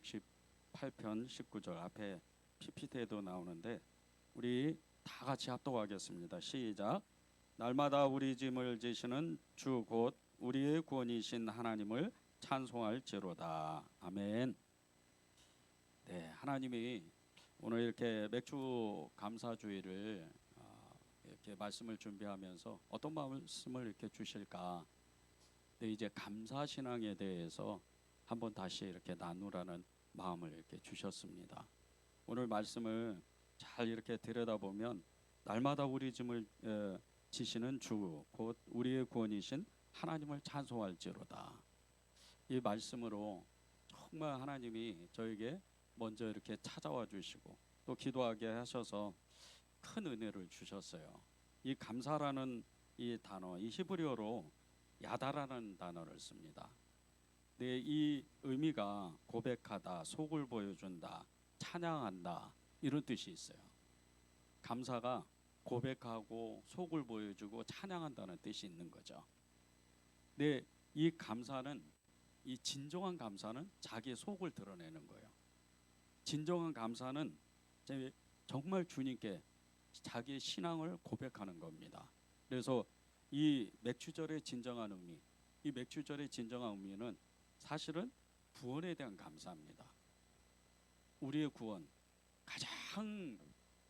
68편 19절 앞에 PPT에도 나오는데 우리 다 같이 합독하겠습니다. 시작. 날마다 우리 짐을 지시는 주 곧 우리의 구원이신 하나님을 찬송할지로다. 아멘. 네, 하나님이 오늘 이렇게 맥주 감사주의를 이렇게 말씀을 준비하면서 어떤 말씀을 이렇게 주실까? 네, 이제 감사 신앙에 대해서 한번 다시 이렇게 나누라는 마음을 이렇게 주셨습니다. 오늘 말씀을 잘 이렇게 들여다보면 날마다 우리 짐을 지시는 주 곧 우리의 구원이신 하나님을 찬송할지로다. 이 말씀으로 정말 하나님이 저에게 먼저 이렇게 찾아와 주시고 또 기도하게 하셔서 큰 은혜를 주셨어요. 이 감사라는 이 단어, 이 히브리어로 야다라는 단어를 씁니다. 네, 이 의미가 고백하다, 속을 보여준다, 찬양한다 이런 뜻이 있어요. 감사가 고백하고 속을 보여주고 찬양한다는 뜻이 있는 거죠. 네, 이 감사는 이 진정한 감사는 자기의 속을 드러내는 거예요. 진정한 감사는 정말 주님께 자기의 신앙을 고백하는 겁니다. 그래서 이 맥주절의 진정한 의미, 이 맥주절의 진정한 의미는 사실은 구원에 대한 감사입니다. 우리의 구원 가장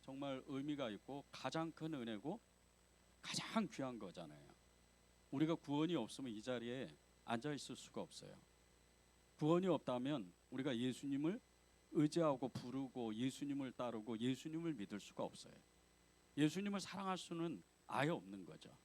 정말 의미가 있고 가장 큰 은혜고 가장 귀한 거잖아요. 우리가 구원이 없으면 이 자리에 앉아 있을 수가 없어요. 구원이 없다면 우리가 예수님을 의지하고 부르고 예수님을 따르고 예수님을 믿을 수가 없어요. 예수님을 사랑할 수는 아예 없는 거죠.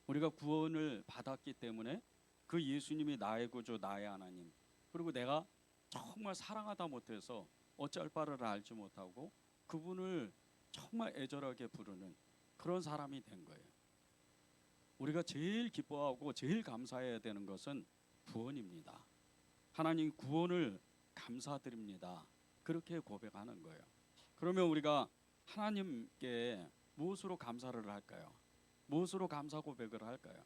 우리가 구원을 받았기 때문에 그 예수님이 나의 구주, 나의 하나님, 그리고 내가 정말 사랑하다 못해서 어쩔 바를 알지 못하고 그분을 정말 애절하게 부르는 그런 사람이 된 거예요. 우리가 제일 기뻐하고 제일 감사해야 되는 것은 구원입니다. 하나님 구원을 감사드립니다. 그렇게 고백하는 거예요. 그러면 우리가 하나님께 무엇으로 감사를 할까요? 무엇으로 감사 고백을 할까요?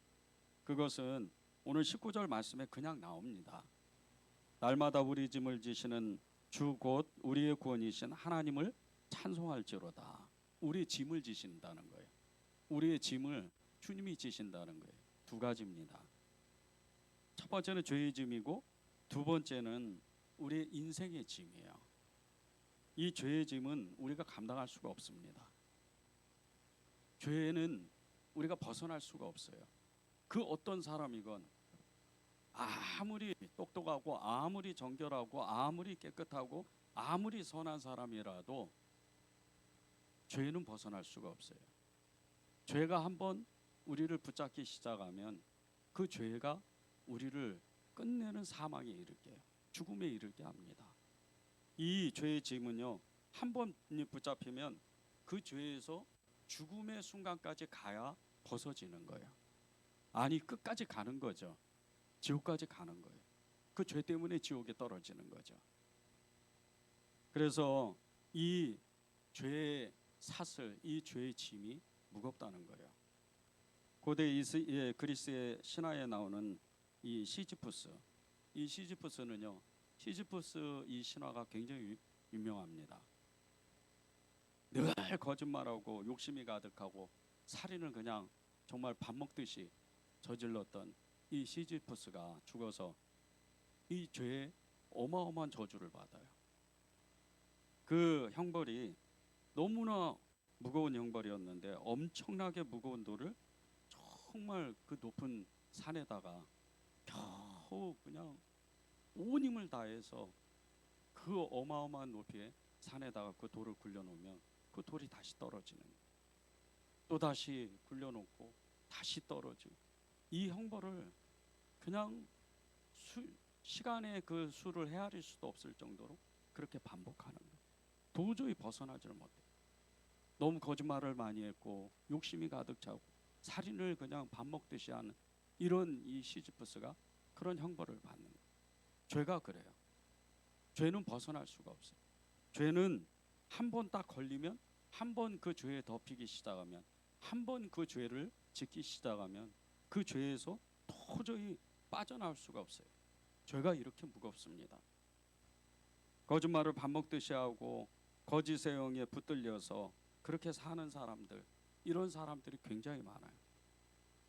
그것은 오늘 19절 말씀에 그냥 나옵니다. 날마다 우리 짐을 지시는 주 곧 우리의 구원이신 하나님을 찬송할지로다. 우리의 짐을 지신다는 거예요. 우리의 짐을 주님이 지신다는 거예요. 두 가지입니다. 첫 번째는 죄의 짐이고 두 번째는 우리의 인생의 짐이에요. 이 죄의 짐은 우리가 감당할 수가 없습니다. 죄는 우리가 벗어날 수가 없어요. 그 어떤 사람이건 아무리 똑똑하고 아무리 정결하고 아무리 깨끗하고 아무리 선한 사람이라도 죄는 벗어날 수가 없어요. 죄가 한번 우리를 붙잡기 시작하면 그 죄가 우리를 끝내는 사망에 이르게 죽음에 이르게 합니다. 이 죄의 짐은요, 한 번 붙잡히면 그 죄에서 죽음의 순간까지 가야 벗어지는 거예요. 아니 끝까지 가는 거죠. 지옥까지 가는 거예요. 그 죄 때문에 지옥에 떨어지는 거죠. 그래서 이 죄의 사슬, 이 죄의 짐이 무겁다는 거예요. 고대 그리스의 신화에 나오는 이 시지푸스, 이 시지푸스는요, 시지푸스 이 신화가 굉장히 유명합니다. 늘 거짓말하고 욕심이 가득하고 살인을 그냥 정말 밥 먹듯이 저질렀던 이 시지푸스가 죽어서 이 죄에 어마어마한 저주를 받아요. 그 형벌이 너무나 무거운 형벌이었는데 엄청나게 무거운 돌을 정말 그 높은 산에다가 겨우 그냥 온 힘을 다해서 그 어마어마한 높이의 산에다가 그 돌을 굴려놓으면 그 돌이 다시 떨어지는, 또 다시 굴려놓고 다시 떨어지고, 이 형벌을 그냥 시간의 그 수를 헤아릴 수도 없을 정도로 그렇게 반복하는 거예요. 도저히 벗어나지를 못해요. 너무 거짓말을 많이 했고 욕심이 가득 차고 살인을 그냥 밥 먹듯이 하는 이런 이 시지푸스가 그런 형벌을 받는 거예요. 죄가 그래요. 죄는 벗어날 수가 없어요. 죄는 한 번 딱 걸리면, 한 번 그 죄에 덮이기 시작하면, 한 번 그 죄를 짓기 시작하면 그 죄에서 도저히 빠져나올 수가 없어요. 죄가 이렇게 무겁습니다. 거짓말을 밥 먹듯이 하고 거짓의 영에 붙들려서 그렇게 사는 사람들, 이런 사람들이 굉장히 많아요.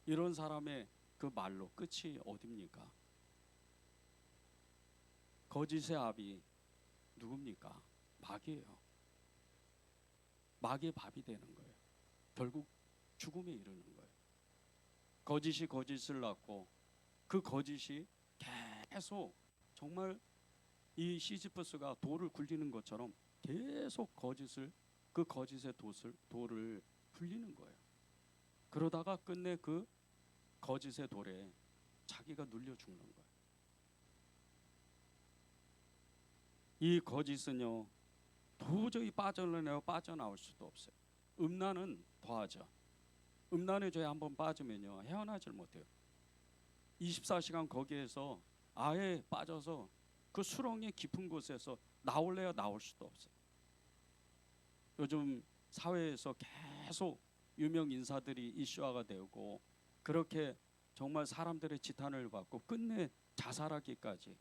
이런 사람의 그 말로 끝이 어딥니까? 거짓의 압이 누굽니까? 마귀예요. 마귀의 밥이 되는 거예요. 결국 죽음에 이르는 거예요. 거짓이 거짓을 낳고 그 거짓이 계속 정말 이 시지프스가 돌을 굴리는 것처럼 계속 그 거짓의 돌을 굴리는 거예요. 그러다가 끝내 그 거짓의 돌에 자기가 눌려 죽는 거예요. 이 거짓은요, 도저히 빠져나올 수도 없어요. 음란은 더하죠. 음란의 죄에 한번 빠지면요, 헤어나질 못해요. 24시간 거기에서 아예 빠져서 그 수렁의 깊은 곳에서 나올래야 나올 수도 없어요. 요즘 사회에서 계속 유명 인사들이 이슈화가 되고 그렇게 정말 사람들의 지탄을 받고 끝내 자살하기까지,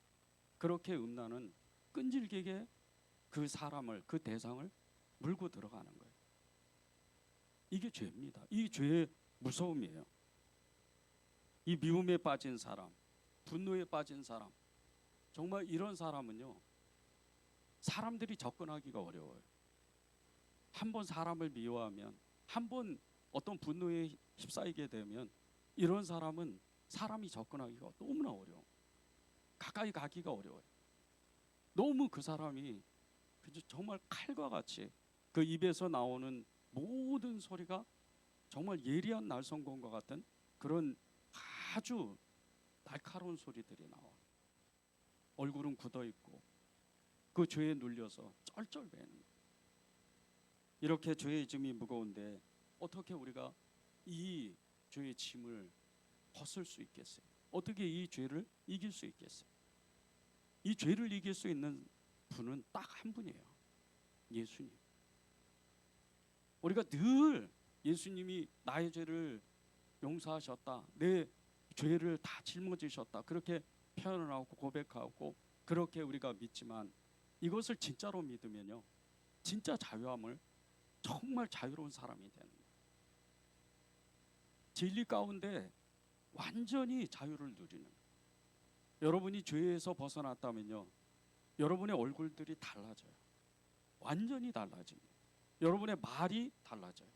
그렇게 음란은 끈질기게 그 사람을, 그 대상을 물고 들어가는 거예요. 이게 죄입니다. 이 죄의 무서움이에요. 이 미움에 빠진 사람, 분노에 빠진 사람, 정말 이런 사람은요, 사람들이 접근하기가 어려워요. 한번 사람을 미워하면, 한번 어떤 분노에 휩싸이게 되면 이런 사람은 사람이 접근하기가 너무나 어려워. 가까이 가기가 어려워요. 너무 그 사람이 정말 칼과 같이 그 입에서 나오는 모든 소리가 정말 예리한 날성검과 같은 그런 아주 날카로운 소리들이 나와. 얼굴은 굳어 있고 그 죄에 눌려서 쩔쩔매는 거예요. 이렇게 죄의 짐이 무거운데 어떻게 우리가 이 죄의 짐을 벗을 수 있겠어요? 어떻게 이 죄를 이길 수 있겠어요? 이 죄를 이길 수 있는 분은 딱 한 분이에요. 예수님. 우리가 늘 예수님이 나의 죄를 용서하셨다, 내 죄를 다 짊어지셨다, 그렇게 표현을 하고 고백하고 그렇게 우리가 믿지만, 이것을 진짜로 믿으면요, 진짜 자유함을, 정말 자유로운 사람이 되는 거예요. 진리 가운데 완전히 자유를 누리는 거예요. 여러분이 죄에서 벗어났다면요, 여러분의 얼굴들이 달라져요. 완전히 달라집니다. 여러분의 말이 달라져요.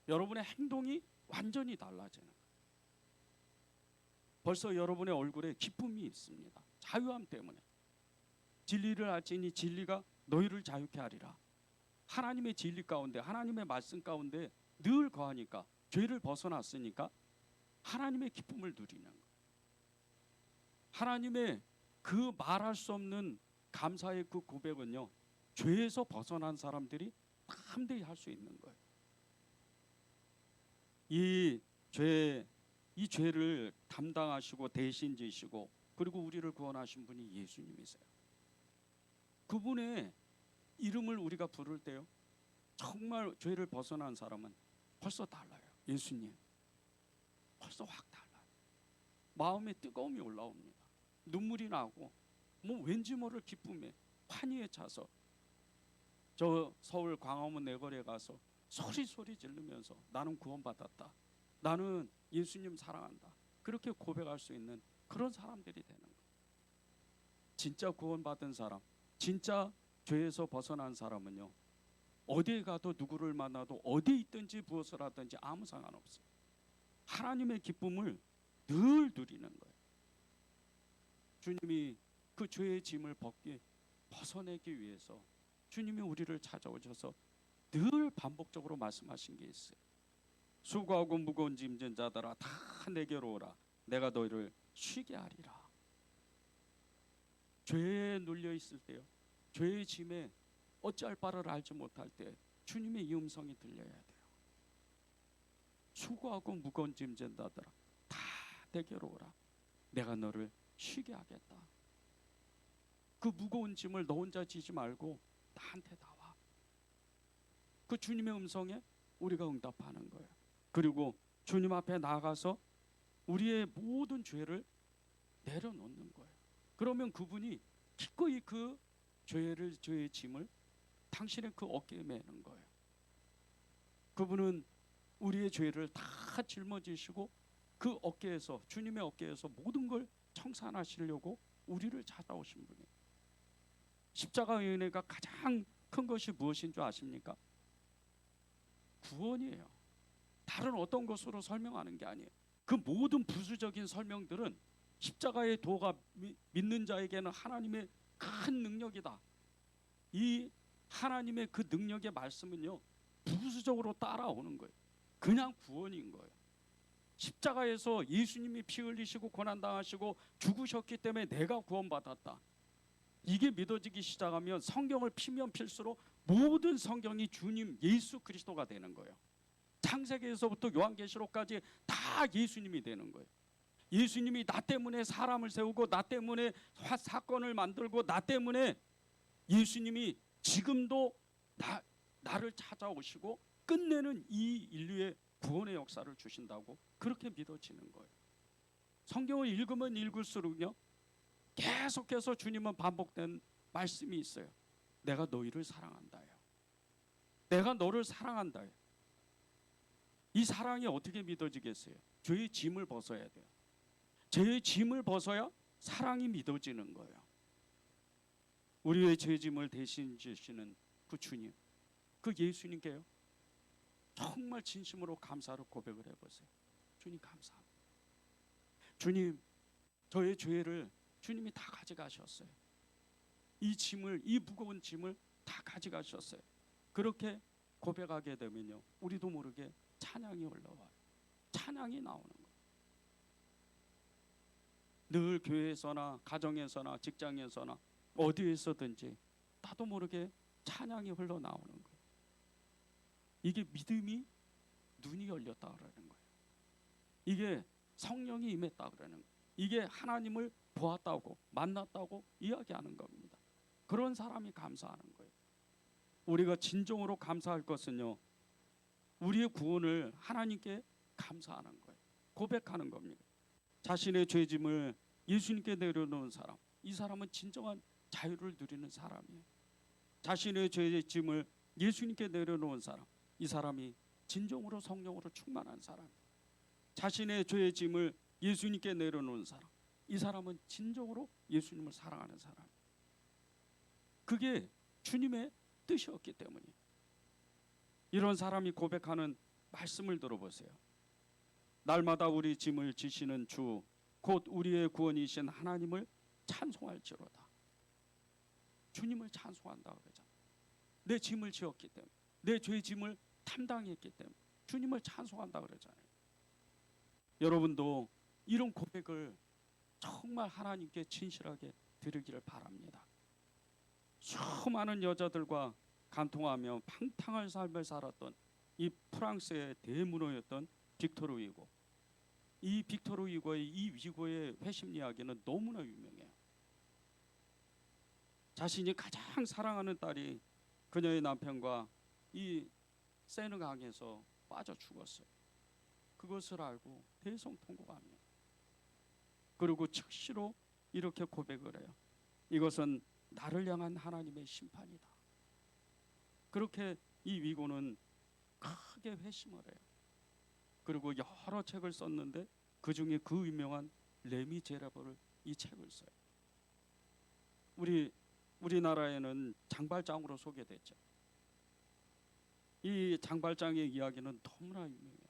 여러분의 행동이 완전히 달라지는 거예요. 벌써 여러분의 얼굴에 기쁨이 있습니다. 자유함 때문에. 진리를 알지니 진리가 너희를 자유케 하리라. 하나님의 진리 가운데, 하나님의 말씀 가운데 늘 거하니까, 죄를 벗어났으니까 하나님의 기쁨을 누리는 거예요. 하나님의 그 말할 수 없는 감사의 그 고백은요, 죄에서 벗어난 사람들이 담대히 할 수 있는 거예요. 이 죄를 담당하시고 대신 지시고 그리고 우리를 구원하신 분이 예수님이세요. 그분의 이름을 우리가 부를 때요, 정말 죄를 벗어난 사람은 벌써 달라요. 예수님, 벌써 확 달라요. 마음에 뜨거움이 올라옵니다. 눈물이 나고 왠지 모를 기쁨에 환희에 차서 저 서울 광화문 내거리에 가서 소리 지르면서 나는 구원받았다, 나는 예수님 사랑한다, 그렇게 고백할 수 있는 그런 사람들이 되는 거예요. 진짜 구원받은 사람, 진짜 죄에서 벗어난 사람은요, 어디에 가도 누구를 만나도 어디에 있든지 무엇을 하든지 아무 상관없어요. 하나님의 기쁨을 늘 누리는 거예요. 주님이 그 죄의 짐을 벗어내기 위해서 주님이 우리를 찾아오셔서 늘 반복적으로 말씀하신 게 있어요. 수고하고 무거운 짐진 자들아 다 내게로 오라, 내가 너희를 쉬게 하리라. 죄에 눌려 있을 때요, 죄의 짐에 어찌할 바를 알지 못할 때 주님의 이 음성이 들려야 돼요. 수고하고 무거운 짐진 자들아 다 내게로 오라, 내가 너를 쉬게 하겠다. 그 무거운 짐을 너 혼자 지지 말고 나한테 나와. 그 주님의 음성에 우리가 응답하는 거예요. 그리고 주님 앞에 나아가서 우리의 모든 죄를 내려놓는 거예요. 그러면 그분이 기꺼이 그 죄의 짐을 당신의 그 어깨에 매는 거예요. 그분은 우리의 죄를 다 짊어지시고 그 어깨에서, 주님의 어깨에서 모든 걸 청산하시려고 우리를 찾아오신 분이에요. 십자가의 은혜가 가장 큰 것이 무엇인 줄 아십니까? 구원이에요. 다른 어떤 것으로 설명하는 게 아니에요. 그 모든 부수적인 설명들은 십자가의 도가 믿는 자에게는 하나님의 큰 능력이다. 이 하나님의 그 능력의 말씀은요, 부수적으로 따라오는 거예요. 그냥 구원인 거예요. 십자가에서 예수님이 피 흘리시고 고난당하시고 죽으셨기 때문에 내가 구원받았다. 이게 믿어지기 시작하면 성경을 피면 필수록 모든 성경이 주님 예수 그리스도가 되는 거예요. 창세기에서부터 요한계시록까지 다 예수님이 되는 거예요. 예수님이 나 때문에 사람을 세우고 나 때문에 사건을 만들고 나 때문에 예수님이 지금도 나를 찾아오시고 끝내는 이 인류의 구원의 역사를 주신다고 그렇게 믿어지는 거예요. 성경을 읽으면 읽을수록요, 계속해서 주님은 반복된 말씀이 있어요. 내가 너희를 사랑한다요. 내가 너를 사랑한다요. 이 사랑이 어떻게 믿어지겠어요? 죄의 짐을 벗어야 돼요. 죄의 짐을 벗어야 사랑이 믿어지는 거예요. 우리의 죄 짐을 대신 지시는 그 주님, 그 예수님께요, 정말 진심으로 감사로 고백을 해보세요. 주님 감사합니다. 주님, 저의 죄를 주님이 다 가져가셨어요. 이 짐을, 이 무거운 짐을 다 가져가셨어요. 그렇게 고백하게 되면요, 우리도 모르게 찬양이 올라와요. 찬양이 나오는 거예요. 늘 교회에서나 가정에서나 직장에서나 어디에서든지 나도 모르게 찬양이 흘러나오는 거예요. 이게 믿음이 눈이 열렸다 그러는 거예요. 이게 성령이 임했다 그러는 거예요. 이게 하나님을 보았다고 만났다고 이야기하는 겁니다. 그런 사람이 감사하는 거예요. 우리가 진정으로 감사할 것은요, 우리의 구원을 하나님께 감사하는 거예요. 고백하는 겁니다. 자신의 죄짐을 예수님께 내려놓은 사람, 이 사람은 진정한 자유를 누리는 사람이에요. 자신의 죄짐을 예수님께 내려놓은 사람, 이 사람이 진정으로 성령으로 충만한 사람. 자신의 죄의 짐을 예수님께 내려놓은 사람, 이 사람은 진정으로 예수님을 사랑하는 사람. 그게 주님의 뜻이었기 때문이에요. 이런 사람이 고백하는 말씀을 들어보세요. 날마다 우리 짐을 지시는 주, 곧 우리의 구원이신 하나님을 찬송할지로다. 주님을 찬송한다 그러잖아요. 내 짐을 지었기 때문에, 내 죄의 짐을 담당했기 때문에 주님을 찬송한다 그러잖아요. 여러분도 이런 고백을 정말 하나님께 진실하게 드리기를 바랍니다. 수많은 여자들과 간통하며 방탕한 삶을 살았던 이 프랑스의 대문호였던 빅토르 위고, 이 빅토르 위고의 이 위고의 회심 이야기는 너무나 유명해요. 자신이 가장 사랑하는 딸이 그녀의 남편과 이 세느강에서 빠져 죽었어요. 그것을 알고 대성통곡하며, 그리고 즉시로 이렇게 고백을 해요. 이것은 나를 향한 하나님의 심판이다. 그렇게 이 위고는 크게 회심을 해요. 그리고 여러 책을 썼는데 그 중에 그 유명한 레미제라블을 이 책을 써요. 우리나라에는 장발장으로 소개됐죠. 이 장발장의 이야기는 너무나 유명해요.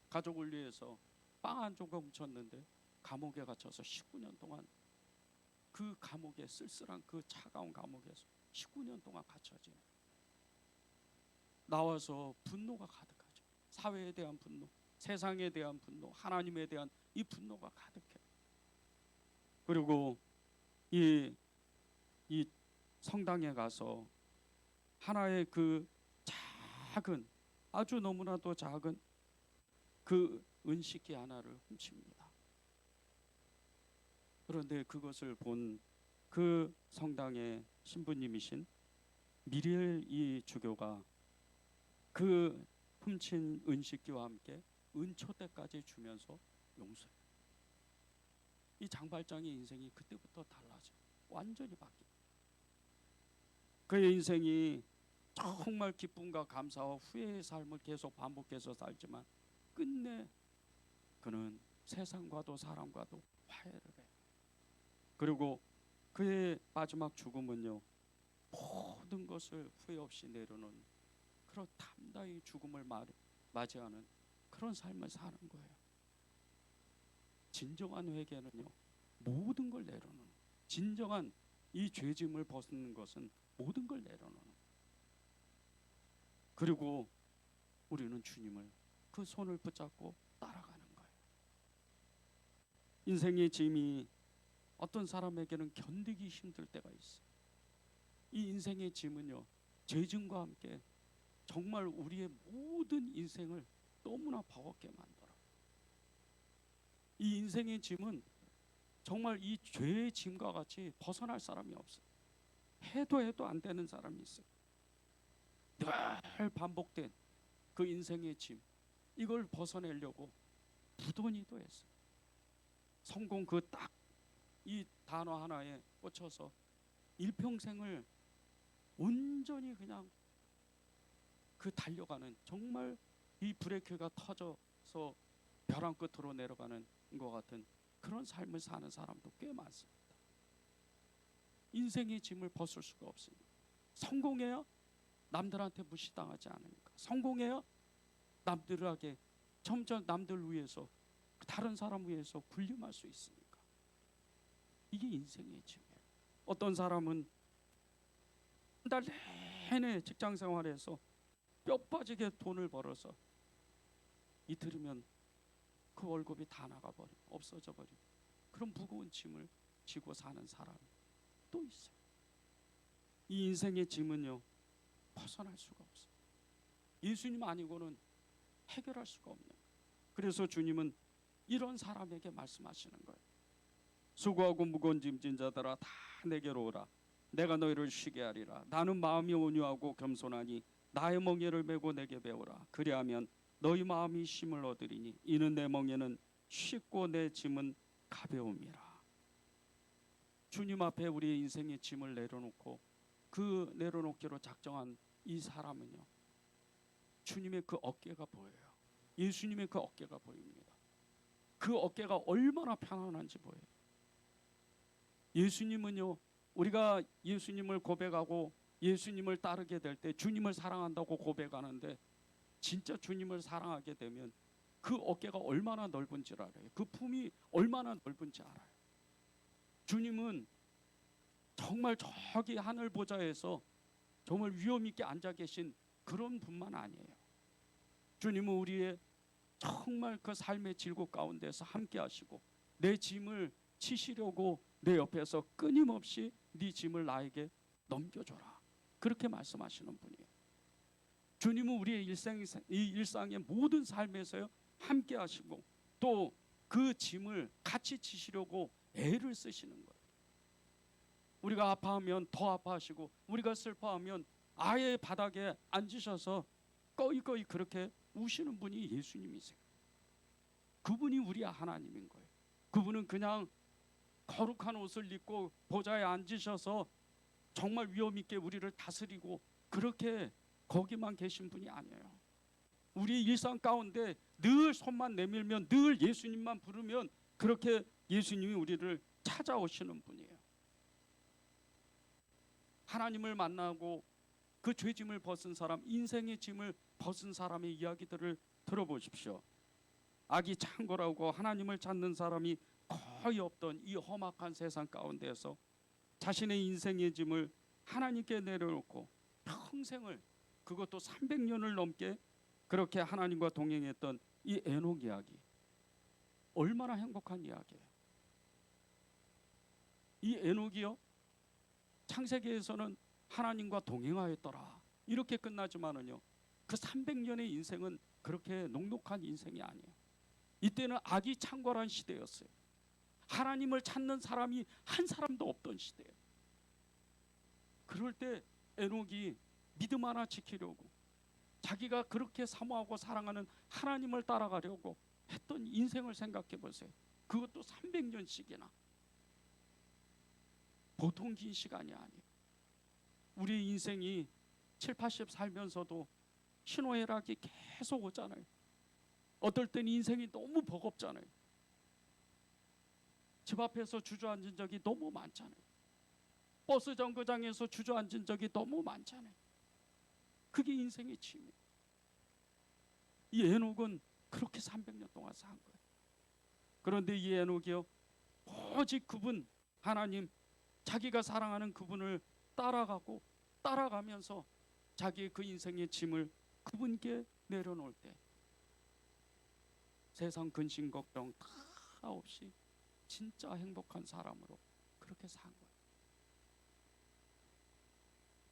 가족을 위해서 빵 한 조각 훔쳤는데 감옥에 갇혀서 19년 동안 그 감옥에, 쓸쓸한 그 차가운 감옥에서 19년 동안 갇혀지네. 나와서 분노가 가득하죠. 사회에 대한 분노, 세상에 대한 분노, 하나님에 대한 이 분노가 가득해. 그리고 이 성당에 가서 하나의 그 작은, 아주 너무나도 작은 그 은식기 하나를 훔칩니다. 그런데 그것을 본 그 성당의 신부님이신 미리엘 이 주교가 그 훔친 은식기와 함께 은초대까지 주면서 용서해요. 이 장발장의 인생이 그때부터 달라져요. 완전히 바뀌어요. 그의 인생이 정말 기쁨과 감사와 후회의 삶을 계속 반복해서 살지만 끝내 그는 세상과도 사람과도 화해를 해요. 그리고 그의 마지막 죽음은요, 모든 것을 후회 없이 내려놓은 그런 담대히 죽음을 맞이하는 그런 삶을 사는 거예요. 진정한 회개는요, 모든 걸 내려놓는, 진정한 이 죄짐을 벗는 것은 모든 걸 내려놓는. 그리고 우리는 주님을 그 손을 붙잡고 따라가는 거예요. 인생의 짐이 어떤 사람에게는 견디기 힘들 때가 있어요. 이 인생의 짐은요, 죄짐과 함께 정말 우리의 모든 인생을 너무나 버겁게 만들어요. 이 인생의 짐은 정말 이 죄의 짐과 같이 벗어날 사람이 없어요. 해도 안 되는 사람이 있어요. 늘 반복된 그 인생의 짐, 이걸 벗어내려고 부도니도 했어요. 성공 그 딱 이 단어 하나에 꽂혀서 일평생을 온전히 그냥 그 달려가는, 정말 이 브레이크가 터져서 벼랑 끝으로 내려가는 것 같은 그런 삶을 사는 사람도 꽤 많습니다. 인생의 짐을 벗을 수가 없습니다. 성공해야 남들한테 무시당하지 않으니까, 성공해야 남들에게 점점 남들 위해서, 다른 사람 위해서 군림할 수 있으니까. 이게 인생의 짐이에요. 어떤 사람은 한 달 내내 직장 생활에서 뼈 빠지게 돈을 벌어서 이틀이면 그 월급이 다 나가버려, 없어져 버려. 그런 무거운 짐을 지고 사는 사람이 또 있어요. 이 인생의 짐은요, 벗어날 수가 없어요. 예수님 아니고는 해결할 수가 없는 거예요. 그래서 주님은 이런 사람에게 말씀하시는 거예요. 수고하고 무거운 짐진 자들아, 다 내게로 오라. 내가 너희를 쉬게 하리라. 나는 마음이 온유하고 겸손하니 나의 멍에를 메고 내게 배우라. 그리하면 너희 마음이 쉼을 얻으리니 이는 내 멍에는 쉽고 내 짐은 가벼움이라. 주님 앞에 우리의 인생의 짐을 내려놓고 그 내려놓기로 작정한 이 사람은요, 주님의 그 어깨가 보여요. 예수님의 그 어깨가 보입니다. 그 어깨가 얼마나 편안한지 보여요. 예수님은요, 우리가 예수님을 고백하고 예수님을 따르게 될 때 주님을 사랑한다고 고백하는데, 진짜 주님을 사랑하게 되면 그 어깨가 얼마나 넓은지 알아요. 그 품이 얼마나 넓은지 알아요. 주님은 정말 저기 하늘 보좌에서 정말 위엄 있게 앉아 계신 그런 분만 아니에요. 주님은 우리의 정말 그 삶의 질곡 가운데서 함께 하시고 내 짐을 치시려고 내 옆에서 끊임없이 네 짐을 나에게 넘겨줘라, 그렇게 말씀하시는 분이에요. 주님은 우리의 일상의 모든 삶에서요 함께 하시고 또 그 짐을 같이 치시려고 애를 쓰시는 거예요. 우리가 아파하면 더 아파하시고, 우리가 슬퍼하면 아예 바닥에 앉으셔서 꺼이꺼이 그렇게 우시는 분이 예수님이세요. 그분이 우리 하나님인 거예요. 그분은 그냥 거룩한 옷을 입고 보좌에 앉으셔서 정말 위엄 있게 우리를 다스리고 그렇게 거기만 계신 분이 아니에요. 우리 일상 가운데 늘 손만 내밀면, 늘 예수님만 부르면 그렇게 예수님이 우리를 찾아오시는 분이에요. 하나님을 만나고 그 죄짐을 벗은 사람, 인생의 짐을 벗은 사람의 이야기들을 들어보십시오. 악이 창궐하고 하나님을 찾는 사람이 거의 없던 이 험악한 세상 가운데에서 자신의 인생의 짐을 하나님께 내려놓고 평생을, 그것도 300년을 넘게 그렇게 하나님과 동행했던 이 에녹 이야기, 얼마나 행복한 이야기예요. 이 에녹이요, 창세기에서는 하나님과 동행하였더라 이렇게 끝나지만은요, 그 300년의 인생은 그렇게 녹록한 인생이 아니에요. 이때는 악이 창궐한 시대였어요. 하나님을 찾는 사람이 한 사람도 없던 시대예요. 그럴 때 에녹이 믿음 하나 지키려고, 자기가 그렇게 사모하고 사랑하는 하나님을 따라가려고 했던 인생을 생각해 보세요. 그것도 300년씩이나. 보통 긴 시간이 아니에요. 우리 인생이 7, 80 살면서도 희노애락이 계속 오잖아요. 어떨 땐 인생이 너무 버겁잖아요. 집 앞에서 주저앉은 적이 너무 많잖아요. 버스 정거장에서 주저앉은 적이 너무 많잖아요. 그게 인생의 취미. 이 에녹은 그렇게 300년 동안 산 거예요. 그런데 이 에녹이요, 오직 그분 하나님, 자기가 사랑하는 그분을 따라가고 따라가면서 자기의 그 인생의 짐을 그분께 내려놓을 때 세상 근심 걱정 다 없이 진짜 행복한 사람으로 그렇게 산 거예요.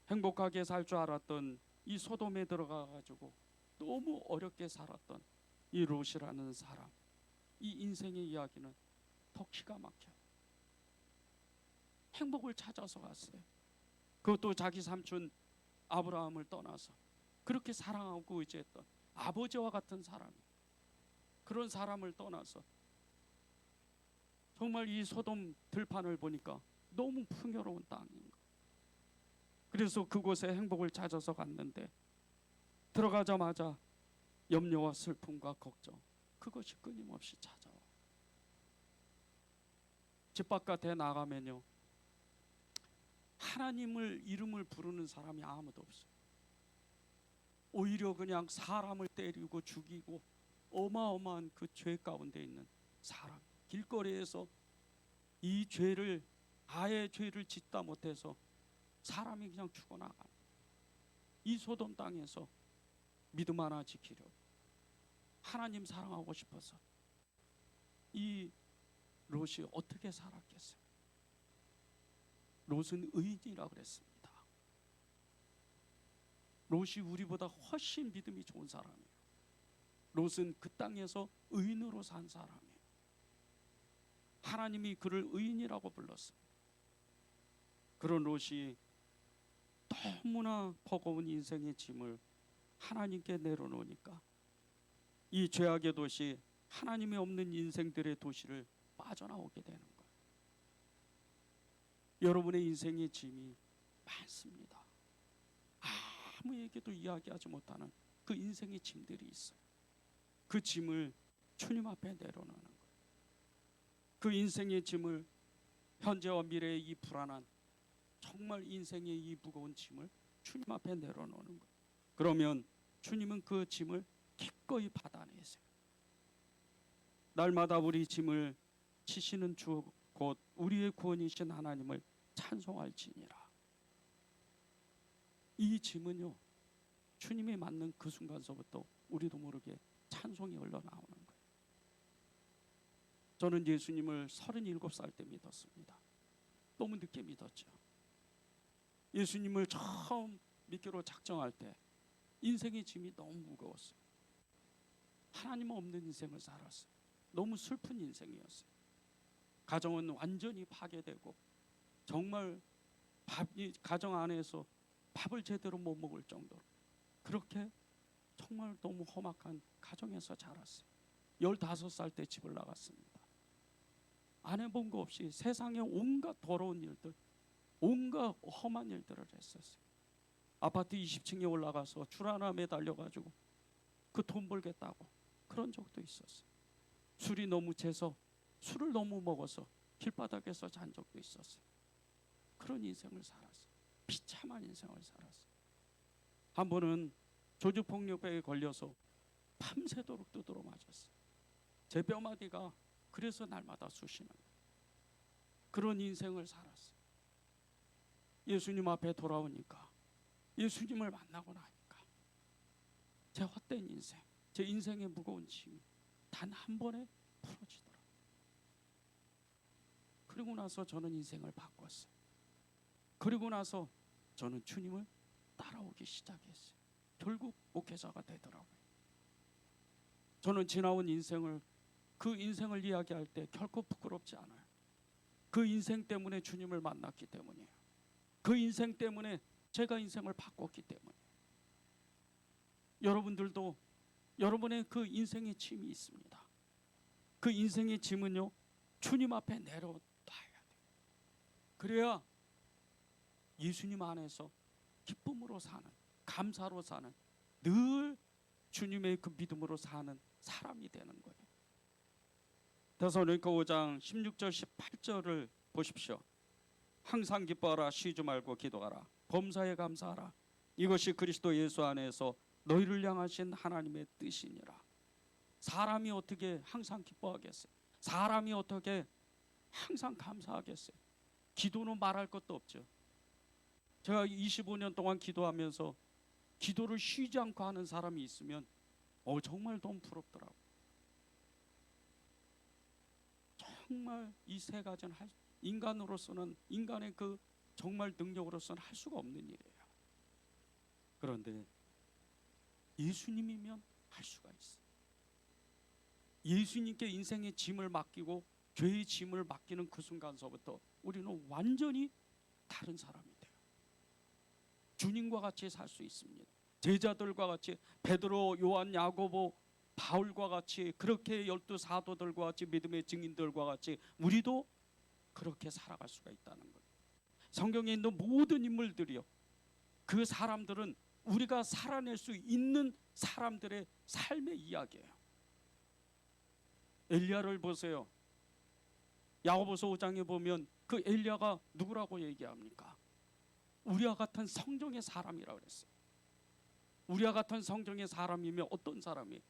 행복하게 살 줄 알았던 이 소돔에 들어가 가지고 너무 어렵게 살았던 이 롯이라는 사람, 이 인생의 이야기는 더 기가 막혀요. 행복을 찾아서 갔어요. 그것도 자기 삼촌 아브라함을 떠나서 그렇게 사랑하고 의지했던 아버지와 같은 사람, 그런 사람을 떠나서 정말 이 소돔 들판을 보니까 너무 풍요로운 땅인 거예요. 그래서 그곳에 행복을 찾아서 갔는데 들어가자마자 염려와 슬픔과 걱정, 그것이 끊임없이 찾아와. 집 바깥에 나가면요, 하나님을 이름을 부르는 사람이 아무도 없어요. 오히려 그냥 사람을 때리고 죽이고 어마어마한 그 죄 가운데 있는 사람, 길거리에서 이 죄를 아예 죄를 짓다 못해서 사람이 그냥 죽어나가는 이 소돔 땅에서 믿음 하나 지키려고 하나님 사랑하고 싶어서 이 롯이 어떻게 살았겠어요? 롯은 의인이라 그랬습니다. 롯이 우리보다 훨씬 믿음이 좋은 사람이에요. 롯은 그 땅에서 의인으로 산 사람이에요. 하나님이 그를 의인이라고 불렀습니다. 그런 롯이 너무나 버거운 인생의 짐을 하나님께 내려놓으니까 이 죄악의 도시, 하나님이 없는 인생들의 도시를 빠져나오게 되는 거예요. 여러분의 인생의 짐이 많습니다. 아무에게도 이야기하지 못하는 그 인생의 짐들이 있어요. 그 짐을 주님 앞에 내려놓는 거예요. 그 인생의 짐을, 현재와 미래의 이 불안한, 정말 인생의 이 무거운 짐을 주님 앞에 내려놓는 거예요. 그러면 주님은 그 짐을 기꺼이 받아내세요. 날마다 우리 짐을 지시는 주 곧 우리의 구원이신 하나님을 찬송할지니라. 이 짐은요, 주님이 맞는 그 순간서부터 우리도 모르게 찬송이 흘러나오는 거예요. 저는 예수님을 37살 때 믿었습니다. 너무 늦게 믿었죠. 예수님을 처음 믿기로 작정할 때 인생의 짐이 너무 무거웠어요. 하나님 없는 인생을 살았어요. 너무 슬픈 인생이었어요. 가정은 완전히 파괴되고 정말 가정 안에서 밥을 제대로 못 먹을 정도로 그렇게 정말 너무 험악한 가정에서 자랐어요. 15살 때 집을 나갔습니다. 안 해본 거 없이 세상의 온갖 더러운 일들, 온갖 험한 일들을 했었어요. 아파트 20층에 올라가서 줄 하나 매달려가지고 그 돈 벌겠다고 그런 적도 있었어요. 술이 너무 채서 술을 너무 먹어서 길바닥에서 잔 적도 있었어요. 그런 인생을 살았어요. 비참한 인생을 살았어요. 한 번은 조주폭력배에 걸려서 밤새도록 두드러 맞았어요. 제 뼈마디가 그래서 날마다 쑤시는 거예요. 그런 인생을 살았어요. 예수님 앞에 돌아오니까, 예수님을 만나고 나니까 제 헛된 인생, 제 인생의 무거운 짐이 단 한 번에 풀어지더라고요. 그리고 나서 저는 인생을 바꿨어요. 그리고 나서 저는 주님을 따라오기 시작했어요. 결국 목회자가 되더라고요. 저는 지나온 인생을, 그 인생을 이야기할 때 결코 부끄럽지 않아요. 그 인생 때문에 주님을 만났기 때문이에요. 그 인생 때문에 제가 인생을 바꿨기 때문이에요. 여러분들도 여러분의 그 인생의 짐이 있습니다. 그 인생의 짐은요, 주님 앞에 내려놔야 돼요. 그래야 예수님 안에서 기쁨으로 사는, 감사로 사는, 늘 주님의 그 믿음으로 사는 사람이 되는 거예요. 데살로니가 5장 16절 18절을 보십시오. 항상 기뻐하라, 쉬지 말고 기도하라, 범사에 감사하라. 이것이 그리스도 예수 안에서 너희를 향하신 하나님의 뜻이니라. 사람이 어떻게 항상 기뻐하겠어요? 사람이 어떻게 항상 감사하겠어요? 기도는 말할 것도 없죠. 제가 25년 동안 기도하면서 기도를 쉬지 않고 하는 사람이 있으면 정말 너무 부럽더라고요. 정말 이 세 가지는 인간으로서는, 인간의 그 정말 능력으로서는 할 수가 없는 일이에요. 그런데 예수님이면 할 수가 있어요. 예수님께 인생의 짐을 맡기고 죄의 짐을 맡기는 그 순간서부터 우리는 완전히 다른 사람이 돼요. 주님과 같이 살 수 있습니다. 제자들과 같이, 베드로, 요한, 야고보, 바울과 같이, 그렇게 12 사도들과 같이, 믿음의 증인들과 같이 우리도 그렇게 살아갈 수가 있다는 거예요. 성경에 있는 모든 인물들이요, 그 사람들은 우리가 살아낼 수 있는 사람들의 삶의 이야기예요. 엘리야를 보세요. 야고보서 5장에 보면 그 엘리야가 누구라고 얘기합니까? 우리와 같은 성정의 사람이라고 그랬어요. 우리와 같은 성정의 사람이면 어떤 사람이?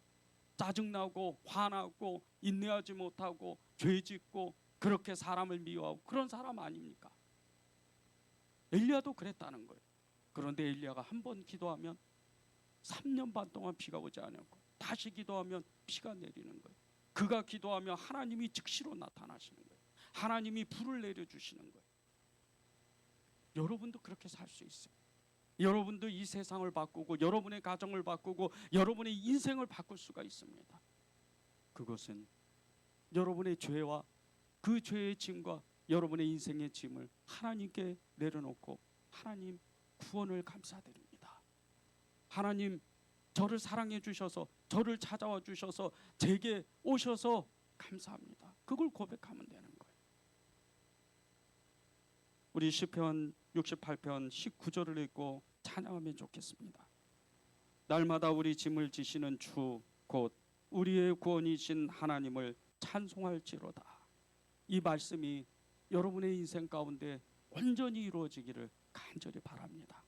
짜증나고 화나고 인내하지 못하고 죄짓고 그렇게 사람을 미워하고 그런 사람 아닙니까? 엘리야도 그랬다는 거예요. 그런데 엘리야가 한 번 기도하면 3년 반 동안 비가 오지 않았고, 다시 기도하면 비가 내리는 거예요. 그가 기도하면 하나님이 즉시로 나타나시는 거예요. 하나님이 불을 내려주시는 거예요. 여러분도 그렇게 살 수 있어요. 여러분도 이 세상을 바꾸고 여러분의 가정을 바꾸고 여러분의 인생을 바꿀 수가 있습니다. 그것은 여러분의 죄와 그 죄의 짐과 여러분의 인생의 짐을 하나님께 내려놓고, 하나님 구원을 감사드립니다. 하나님 저를 사랑해 주셔서, 저를 찾아와 주셔서, 제게 오셔서 감사합니다. 그걸 고백하면 되는 거예요. 우리 시편 68편 19절을 읽고 찬양하면 좋겠습니다. 날마다 우리 짐을 지시는 주 곧 우리의 구원이신 하나님을 찬송할지로다. 이 말씀이 여러분의 인생 가운데 온전히 이루어지기를 간절히 바랍니다.